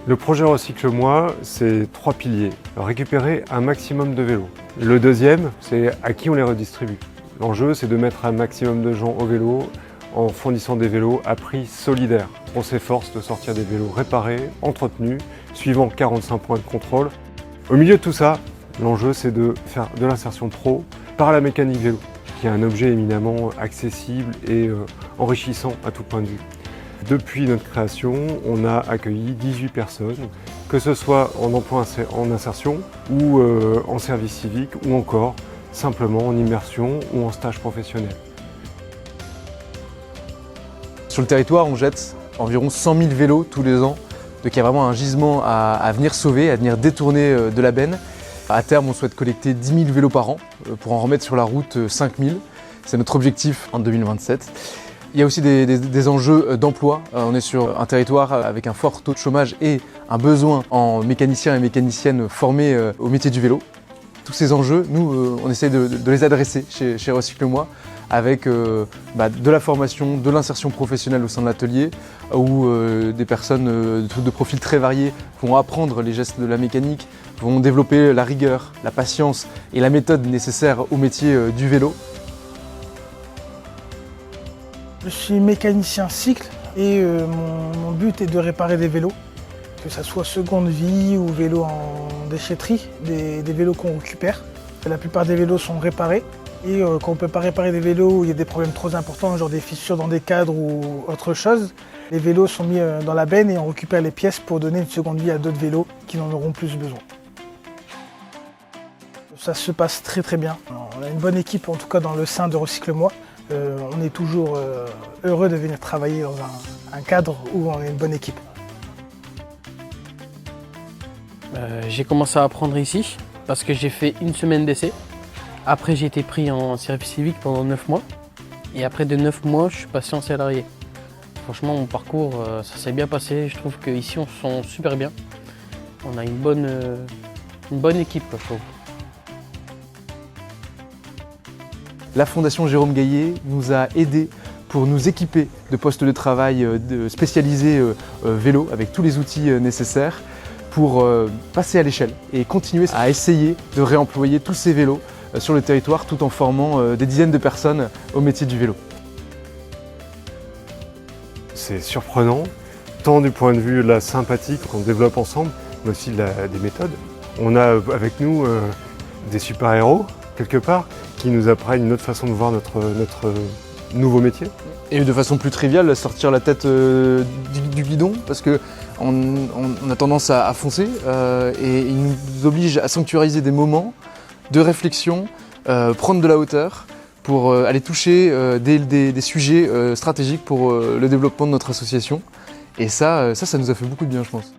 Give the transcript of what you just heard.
Le projet Recycle-moi, c'est 3 piliers. Récupérer un maximum de vélos. Le deuxième, c'est à qui on les redistribue. L'enjeu, c'est de mettre un maximum de gens au vélo en fournissant des vélos à prix solidaire. On s'efforce de sortir des vélos réparés, entretenus, suivant 45 points de contrôle. Au milieu de tout ça, l'enjeu, c'est de faire de l'insertion pro par la mécanique vélo, qui est un objet éminemment accessible et enrichissant à tout point de vue. Depuis notre création, on a accueilli 18 personnes, que ce soit en emploi en insertion ou en service civique ou encore simplement en immersion ou en stage professionnel. Sur le territoire, on jette environ 100 000 vélos tous les ans, donc il y a vraiment un gisement à venir sauver, à venir détourner de la benne. À terme, on souhaite collecter 10 000 vélos par an pour en remettre sur la route 5 000. C'est notre objectif en 2027. Il y a aussi des enjeux d'emploi. On est sur un territoire avec un fort taux de chômage et un besoin en mécaniciens et mécaniciennes formés au métier du vélo. Tous ces enjeux, nous, on essaie de les adresser chez Recycle-moi avec de la formation, de l'insertion professionnelle au sein de l'atelier où des personnes de profils très variés vont apprendre les gestes de la mécanique, vont développer la rigueur, la patience et la méthode nécessaire au métier du vélo. Je suis mécanicien cycle et mon but est de réparer des vélos, que ce soit seconde vie ou vélos en déchetterie, des vélos qu'on récupère. La plupart des vélos sont réparés et quand on ne peut pas réparer des vélos où il y a des problèmes trop importants, genre des fissures dans des cadres ou autre chose, les vélos sont mis dans la benne et on récupère les pièces pour donner une seconde vie à d'autres vélos qui n'en auront plus besoin. Ça se passe très bien. On a une bonne équipe, en tout cas dans le sein de Recycle-moi. On est toujours heureux de venir travailler dans un cadre où on est une bonne équipe. J'ai commencé à apprendre ici parce que j'ai fait une semaine d'essai. Après, j'ai été pris en service civique pendant 9 mois. Et après de 9 mois, je suis passé en salarié. Franchement, mon parcours, ça s'est bien passé. Je trouve qu'ici, on se sent super bien. On a une bonne équipe, je trouve. La Fondation Jérôme Gaillet nous a aidés pour nous équiper de postes de travail spécialisés vélo avec tous les outils nécessaires pour passer à l'échelle et continuer à essayer de réemployer tous ces vélos sur le territoire tout en formant des dizaines de personnes au métier du vélo. C'est surprenant, tant du point de vue de la sympathie qu'on développe ensemble, mais aussi des méthodes. On a avec nous des super-héros, quelque part, qui nous apprennent une autre façon de voir notre nouveau métier. Et de façon plus triviale, sortir la tête du guidon, parce qu'on a tendance à foncer et il nous oblige à sanctuariser des moments de réflexion, prendre de la hauteur pour aller toucher des sujets stratégiques pour le développement de notre association. Et ça nous a fait beaucoup de bien, je pense.